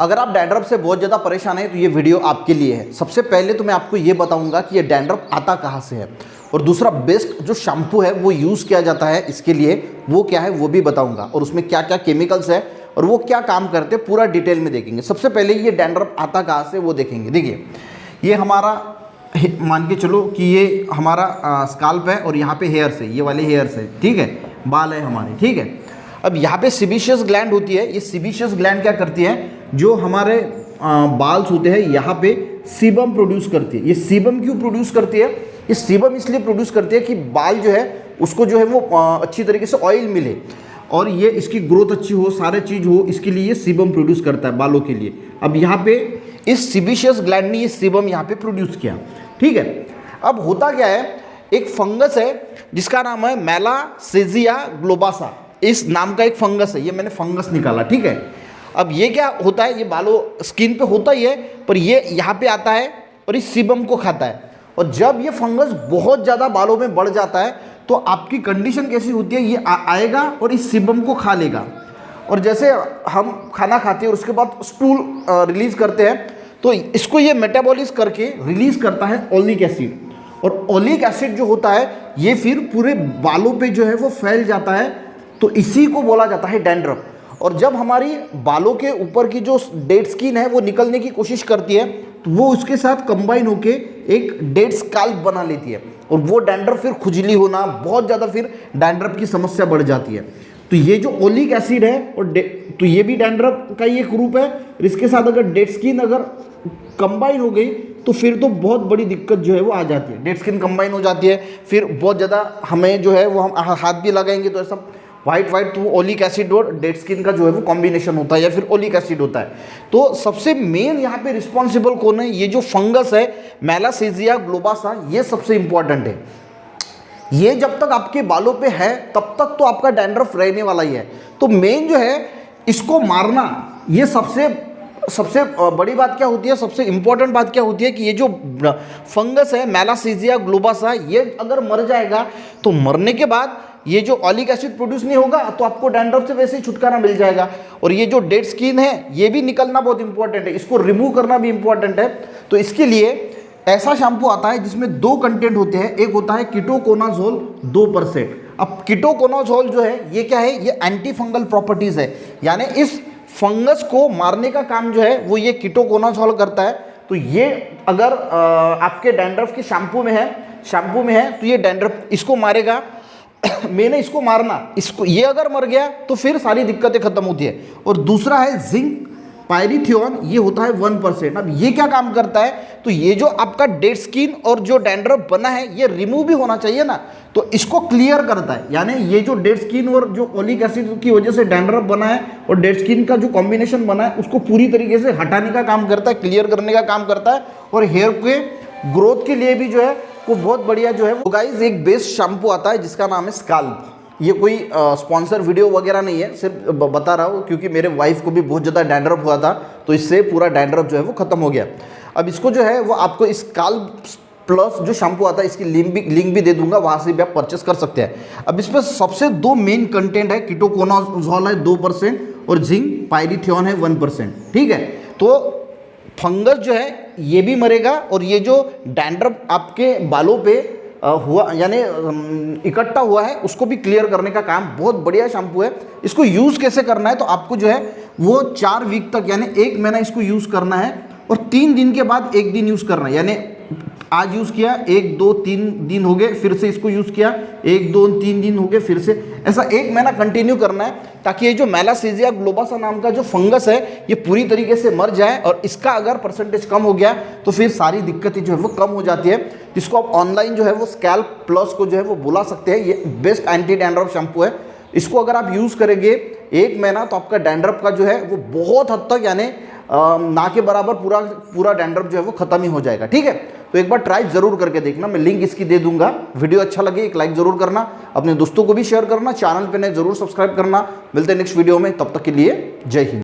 अगर आप डैंड्रफ से बहुत ज़्यादा परेशान हैं तो ये वीडियो आपके लिए है। सबसे पहले तो मैं आपको ये बताऊंगा कि ये डैंड्रफ आता कहाँ से है, और दूसरा बेस्ट जो शैम्पू है वो यूज़ किया जाता है इसके लिए वो क्या है वो भी बताऊंगा, और उसमें क्या क्या केमिकल्स है और वो क्या काम करते हैं पूरा डिटेल में देखेंगे। सबसे पहले ये डैंड्रफ आता कहाँ से वो देखेंगे। देखिए ये हमारा मान के चलो कि ये हमारा स्काल्प है और यहाँ पे हेयर्स है, ये वाले हेयर्स है, ठीक है, बाल है हमारे, ठीक है। अब यहाँ पे सीबेशियस ग्लैंड होती है। ये सीबेशियस ग्लैंड क्या करती है, जो हमारे बाल्स होते हैं यहाँ पे सीबम प्रोड्यूस करती है। ये सीबम क्यों प्रोड्यूस करती है, ये सीबम इसलिए प्रोड्यूस करती है कि बाल जो है उसको जो है वो अच्छी तरीके से ऑयल मिले और ये इसकी ग्रोथ अच्छी हो, सारे चीज़ हो, इसके लिए ये सीबम प्रोड्यूस करता है बालों के लिए। अब यहाँ पे इस सीबेशियस ग्लैंड ने ये सीबम यहाँ पे प्रोड्यूस किया, ठीक है। अब होता क्या है, एक फंगस है जिसका नाम है मेलासेजिया ग्लोबासा, इस नाम का एक फंगस है, ये मैंने फंगस निकाला, ठीक है। अब ये क्या होता है, ये बालों स्किन पे होता ही है, पर ये यहाँ पे आता है और इस सीबम को खाता है। और जब ये फंगस बहुत ज़्यादा बालों में बढ़ जाता है तो आपकी कंडीशन कैसी होती है, ये आएगा और इस सीबम को खा लेगा। और जैसे हम खाना खाते हैं और उसके बाद स्टूल रिलीज करते हैं तो इसको ये मेटाबॉलिज करके रिलीज करता है ओलिक एसिड, और ओलिक एसिड जो होता है ये फिर पूरे बालों पे जो है वो फैल जाता है, तो इसी को बोला जाता है डैंड्रफ। और जब हमारी बालों के ऊपर की जो डेड स्किन है वो निकलने की कोशिश करती है तो वो उसके साथ कंबाइन होके एक डेड स्काल्प बना लेती है, और वो डैंड्रफ फिर खुजली होना, बहुत ज़्यादा फिर डैंड्रफ की समस्या बढ़ जाती है। तो ये जो ओलिक एसिड है और तो ये भी डैंड्रफ का ही एक रूप है। इसके साथ अगर डेड स्किन अगर कंबाइन हो गई तो फिर तो बहुत बड़ी दिक्कत जो है वो आ जाती है। डेड स्किन कंबाइन हो जाती है, फिर बहुत ज़्यादा हमें जो है वो हम हाथ भी लगाएंगे तो ऐसा वाइट तो ओलिक एसिड और डेड स्किन का जो है वो कॉम्बिनेशन होता है या फिर ओलिक एसिड होता है। तो सबसे मेन यहाँ पे रिस्पॉन्सिबल कौन है, ये जो फंगस है मेलासेजिया ग्लोबासा, ये सबसे इंपॉर्टेंट है। ये जब तक आपके बालों पे है तब तक तो आपका डैंड्रफ रहने वाला ही है। तो मेन जो है इसको मारना, ये सबसे बड़ी बात क्या होती है, सबसे इंपॉर्टेंट बात क्या होती है कि ये जो फंगस है मेलासेजिया ग्लोबासा, ये अगर मर जाएगा तो मरने के बाद ये जो ऑलिक एसिड प्रोड्यूस नहीं होगा तो आपको डैंड्रफ से वैसे ही छुटकारा मिल जाएगा। और ये जो डेड स्किन है ये भी निकलना बहुत इंपॉर्टेंट है, इसको रिमूव करना भी इंपॉर्टेंट है। तो इसके लिए ऐसा शैम्पू आता है जिसमें दो कंटेंट होते हैं, एक होता है कीटोकोनाजोल 2%। अब कीटोकोनाजोल जो है ये क्या है, ये एंटी फंगल प्रॉपर्टीज है, यानी इस फंगस को मारने का काम जो है वो ये कीटोकोनाजोल करता है। तो ये अगर आपके डैंड्रफ के शैम्पू में है तो ये डैंड्रफ इसको मारेगा। मैंने इसको मारना, इसको ये अगर मर गया तो फिर सारी दिक्कतें खत्म होती है। और दूसरा है जिंक पायरिथियोन, ये होता है 1%। अब ये क्या काम करता है, तो ये जो आपका डेड स्किन और जो डैंड्रफ बना है ये रिमूव भी होना चाहिए ना, तो इसको क्लियर करता है। यानी ये जो डेड स्किन और जो ओलिक एसिड की वजह से डैंड्रफ बना है और डेड स्किन का जो कॉम्बिनेशन बना है उसको पूरी तरीके से हटाने का काम करता है, क्लियर करने का काम करता है। और हेयर के ग्रोथ के लिए भी जो है वो बहुत बढ़िया जो है। तो गाइज एक बेस्ट शैम्पू आता है जिसका नाम है स्काल्प। ये कोई स्पॉन्सर वीडियो वगैरह नहीं है, सिर्फ बता रहा हूँ क्योंकि मेरे वाइफ को भी बहुत ज़्यादा डैंड्रफ हुआ था तो इससे पूरा डैंड्रफ जो है वो खत्म हो गया। अब इसको जो है वो आपको स्काल्प प्लस जो शैम्पू आता है इसकी लिंक भी दे दूंगा, वहाँ से भी आप परचेस कर सकते हैं। अब इसमें सबसे दो मेन कंटेंट है, कीटोकोनाजोल है 2% और जिंक पायरिथियोन है 1%, ठीक है। तो फंगस जो है ये भी मरेगा और ये जो डैंड्रफ आपके बालों पे हुआ यानी इकट्ठा हुआ है उसको भी क्लियर करने का काम, बहुत बढ़िया शैम्पू है। इसको यूज़ कैसे करना है, तो आपको जो है वो 4 वीक तक यानी 1 महीना इसको यूज़ करना है और 3 दिन के बाद 1 दिन यूज़ करना है। यानी आज यूज़ किया 1 2 3 दिन हो गए, फिर से इसको यूज़ किया 1 2 3 दिन हो गए, फिर से ऐसा 1 महीना कंटिन्यू करना है ताकि ये जो मेलासेजिया ग्लोबासा नाम का जो फंगस है ये पूरी तरीके से मर जाए। और इसका अगर परसेंटेज कम हो गया तो फिर सारी दिक्कतें जो है वो कम हो जाती है, जिसको आप ऑनलाइन जो है वो स्कैल्प प्लस को जो है वो बुला सकते हैं। ये बेस्ट एंटी डैंड्रफ शैम्पू है। इसको अगर आप यूज़ करेंगे 1 महीना तो आपका डैंड्रफ का जो है वो बहुत हद तक यानी ना के बराबर पूरा डैंड्रफ जो है वो खत्म ही हो जाएगा, ठीक है। तो एक बार ट्राई जरूर करके देखना, मैं लिंक इसकी दे दूंगा। वीडियो अच्छा लगे एक लाइक जरूर करना, अपने दोस्तों को भी शेयर करना, चैनल पे नए जरूर सब्सक्राइब करना। मिलते हैं नेक्स्ट वीडियो में, तब तक के लिए जय हिंद।